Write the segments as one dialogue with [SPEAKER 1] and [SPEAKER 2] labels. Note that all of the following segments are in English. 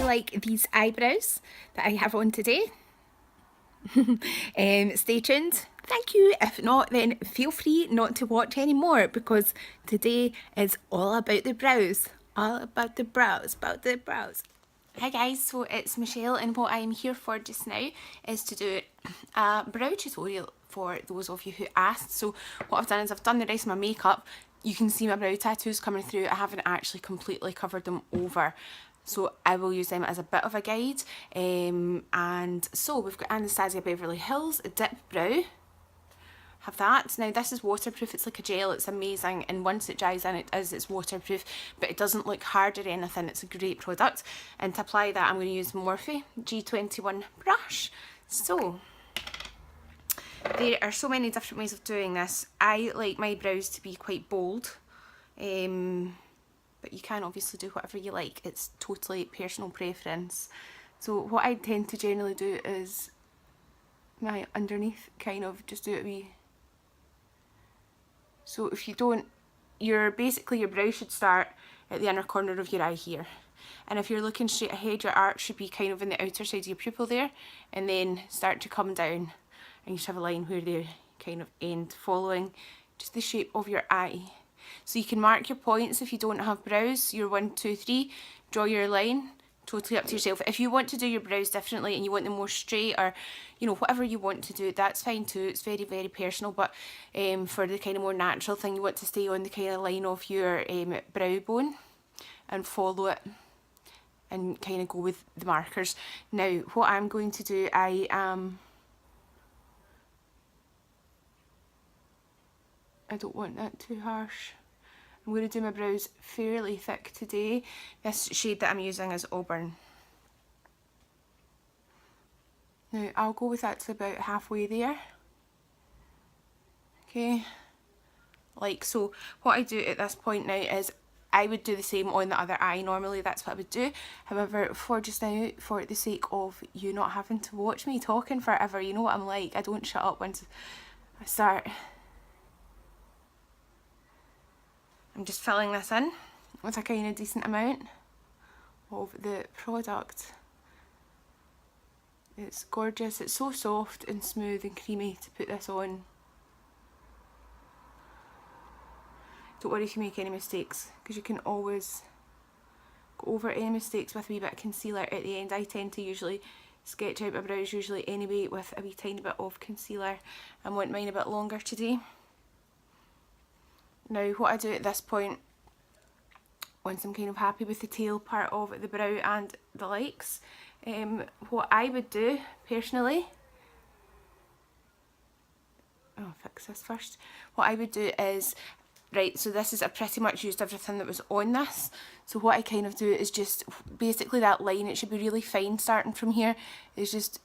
[SPEAKER 1] like these eyebrows that I have on today? Stay tuned. Thank you. If not, then feel free not to watch anymore, because today is all about the brows. All about the brows, Hi guys, so it's Michelle, and what I'm here for just now is to do a brow tutorial for those of you who asked. So what I've done is I've done the rest of my makeup. You can see my brow tattoos coming through. I haven't actually completely covered them over, so I will use them as a bit of a guide. And so we've got Anastasia Beverly Hills Dip Brow. Have that. Now this is waterproof, it's like a gel, it's amazing, and once it dries in it's waterproof, but it doesn't look hard or anything. It's a great product. And to apply that, I'm going to use Morphe G21 brush. So there are so many different ways of doing this. I like my brows to be quite bold, but you can obviously do whatever you like. It's totally personal preference. So what I tend to generally do is my underneath kind of just do it a wee. So if you don't, your brow should start at the inner corner of your eye here. And if you're looking straight ahead, your arch should be kind of in the outer side of your pupil there, and then start to come down, and you should have a line where they kind of end, following just the shape of your eye. So you can mark your points if you don't have brows, your 1, 2, 3, draw your line. Totally up to yourself. If you want to do your brows differently and you want them more straight, or you know, whatever you want to do, that's fine too. It's very, very personal. But for the kind of more natural thing, you want to stay on the kind of line of your brow bone and follow it and kind of go with the markers. Now what I'm going to do, I don't want that too harsh. I'm going to do my brows fairly thick today. This shade that I'm using is Auburn. Now I'll go with that to about halfway there. Okay, like so. What I do at this point now is I would do the same on the other eye. Normally that's what I would do. However, for just now, for the sake of you not having to watch me talking forever, you know what I'm like, I don't shut up once I start. I'm just filling this in with a kind of decent amount of the product. It's gorgeous. It's so soft and smooth and creamy to put this on. Don't worry if you make any mistakes, because you can always go over any mistakes with a wee bit of concealer at the end. I tend to usually sketch out my brows usually anyway with a wee tiny bit of concealer, and want mine a bit longer today. Now what I do at this point, once I'm kind of happy with the tail part of the brow and the likes, what I would do personally, I'll fix this first. What I would do is, right, so this is, I pretty much used everything that was on this. So what I kind of do is just, basically that line, it should be really fine starting from here, is just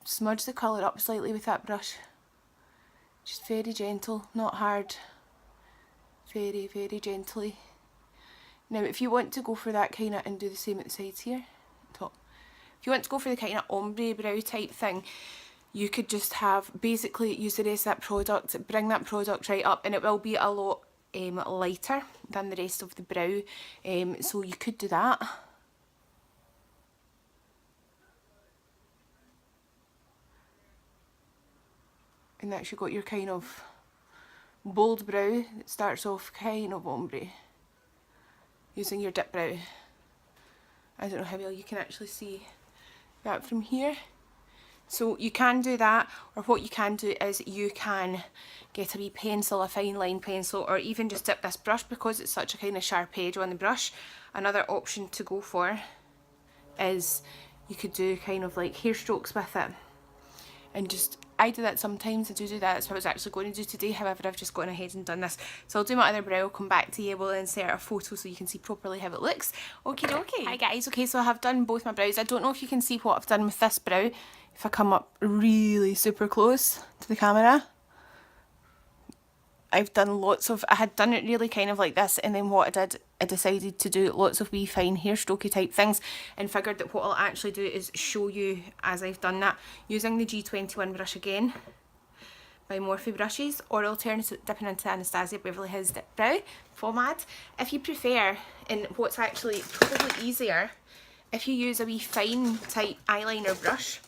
[SPEAKER 1] smudge the colour up slightly with that brush. Just very gentle, not hard, very, very gently. Now if you want to go for that kind of, and do the same at the sides here, top. If you want to go for the kind of ombre brow type thing, you could just have, basically use the rest of that product, bring that product right up, and it will be a lot lighter than the rest of the brow, so you could do that. And that's you got your kind of bold brow that starts off kind of ombre, using your dip brow. I don't know how well you can actually see that from here. So you can do that, or what you can do is you can get a wee pencil, a fine line pencil, or even just dip this brush, because it's such a kind of sharp edge on the brush. Another option to go for is you could do kind of like hair strokes with it, and just, I do that sometimes, I do that, that's what I was actually going to do today. However, I've just gone ahead and done this. So I'll do my other brow, I'll come back to you, we'll insert a photo so you can see properly how it looks. Okie dokie. Hi guys, okay, so I have done both my brows. I don't know if you can see what I've done with this brow. If I come up really super close to the camera, I've done lots of, I had done it really kind of like this, and then what I did, I decided to do lots of wee fine hair strokey type things, and figured that what I'll actually do is show you as I've done that, using the G21 brush again, by Morphe brushes, or alternatively dipping into Anastasia Beverly Hills Dip Brow Pomade. If you prefer, and what's actually probably easier, if you use a wee fine type eyeliner brush,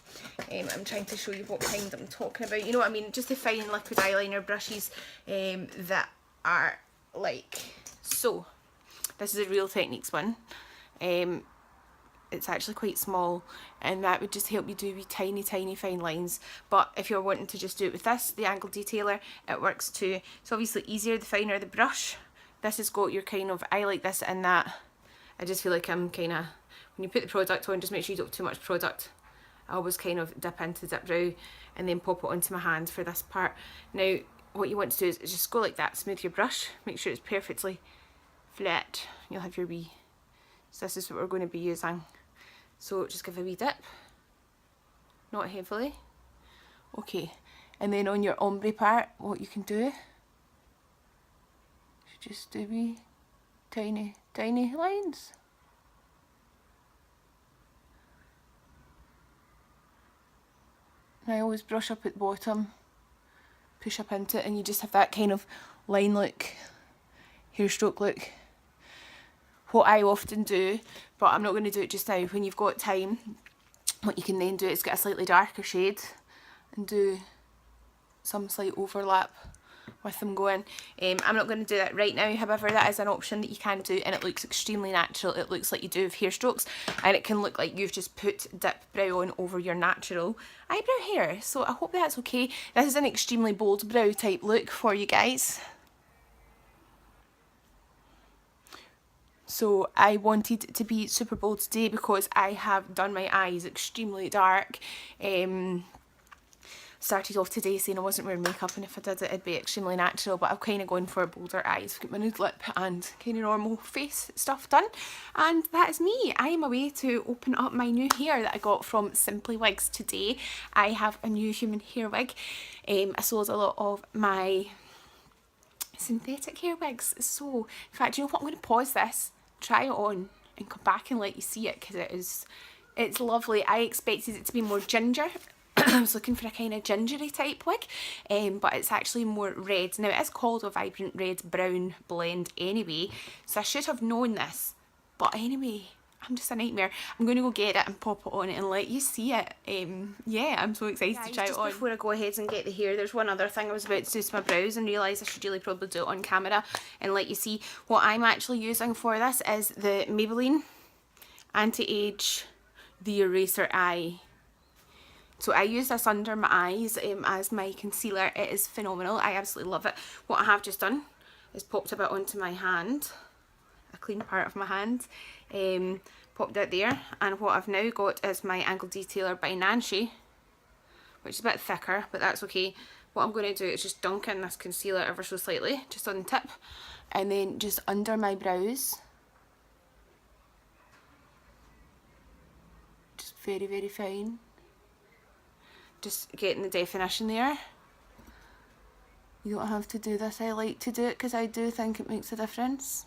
[SPEAKER 1] I'm trying to show you what kind I'm talking about, you know what I mean, just the fine liquid eyeliner brushes that are like so. This is a Real Techniques one. It's actually quite small, and that would just help you do wee tiny fine lines. But if you're wanting to just do it with this, the angle detailer, it works too. It's obviously easier the finer the brush. This has got your kind of, I like this and that. I just feel like I'm kind of, when you put the product on, just make sure you don't have too much product. I always kind of dip into Dip Brow and then pop it onto my hand for this part. Now what you want to do is just go like that, smooth your brush, make sure it's perfectly flat. You'll have your wee, so this is what we're going to be using. So just give a wee dip, not heavily. Okay, and then on your ombre part, what you can do, just do wee tiny lines. And I always brush up at the bottom, push up into it, and you just have that kind of line look, hair stroke look. What I often do, but I'm not going to do it just now, when you've got time, what you can then do is get a slightly darker shade and do some slight overlap with them going. I'm not going to do that right now, however that is an option that you can do, and it looks extremely natural. It looks like you do with hair strokes, and it can look like you've just put Dip Brow on over your natural eyebrow hair. So I hope that's okay. This is an extremely bold brow type look for you guys. So I wanted to be super bold today because I have done my eyes extremely dark. Started off today saying I wasn't wearing makeup, and if I did it, it'd be extremely natural, but I've kind of gone for bolder eyes. I've got my nude lip and kind of normal face stuff done, and that is me. I am away to open up my new hair that I got from Simply Wigs today. I have a new human hair wig. I sold a lot of my synthetic hair wigs, so in fact, you know what, I'm going to pause this, try it on, and come back and let you see it, because it's lovely. I expected it to be more ginger. I was looking for a kind of gingery type wig, but it's actually more red. Now it is called a vibrant red brown blend anyway, so I should have known this, but anyway, I'm just a nightmare. I'm going to go get it and pop it on and let you see it. Yeah, I'm so excited to try it on. Before I go ahead and get the hair, there's one other thing I was about to do to my brows and realised I should really probably do it on camera and let you see. What I'm actually using for this is the Maybelline Anti-Age The Eraser Eye. So I use this under my eyes as my concealer. It is phenomenal. I absolutely love it. What I have just done is popped a bit onto my hand, a clean part of my hand, popped it there, and what I've now got is my Angle Detailer by Nancy, which is a bit thicker, but that's okay. What I'm going to do is just dunk in this concealer ever so slightly, just on the tip, and then just under my brows, just very fine. Just getting the definition there. You don't have to do this. I like to do it because I do think it makes a difference.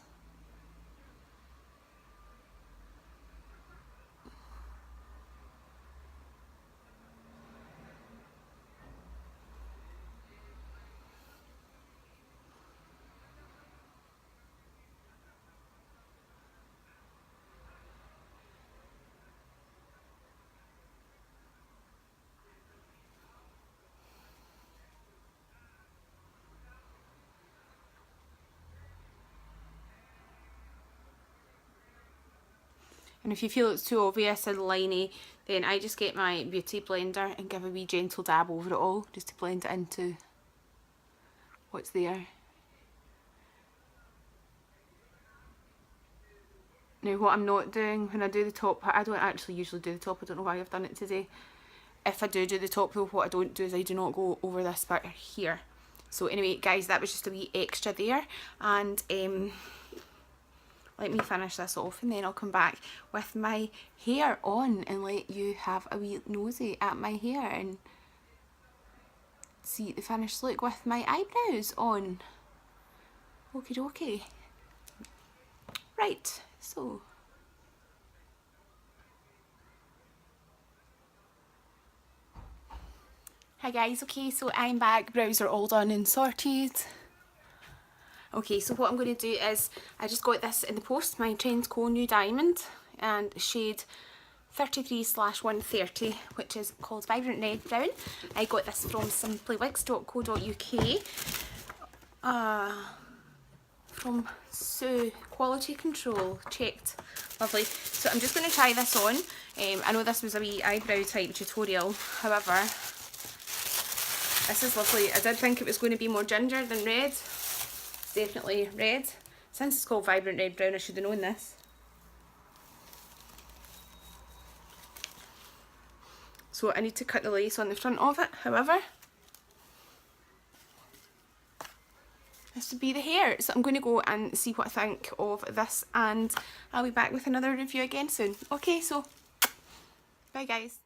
[SPEAKER 1] And if you feel it's too obvious and liney, then I just get my beauty blender and give a wee gentle dab over it all, just to blend it into what's there. Now what I'm not doing when I do the top, I don't actually usually do the top, I don't know why I've done it today. If I do the top though, what I don't do is I do not go over this part here. So anyway guys, that was just a wee extra there, and let me finish this off and then I'll come back with my hair on and let you have a wee nosy at my hair and see the finished look with my eyebrows on. Okie dokie. Right, so Hi guys, okay, so I'm back, brows are all done and sorted. Okay, so what I'm going to do is, I just got this in the post, my Trendsco New Diamond, and shade 33/130, which is called Vibrant Red Brown. I got this from simplywigs.co.uk, from Sue, Quality Control, checked, lovely. So I'm just going to try this on. I know this was a wee eyebrow type tutorial, however, this is lovely. I did think it was going to be more ginger than red. It's definitely red. Since it's called Vibrant Red Brown, I should have known this. So I need to cut the lace on the front of it, however. This would be the hair. So I'm going to go and see what I think of this, and I'll be back with another review again soon. Okay, so bye guys.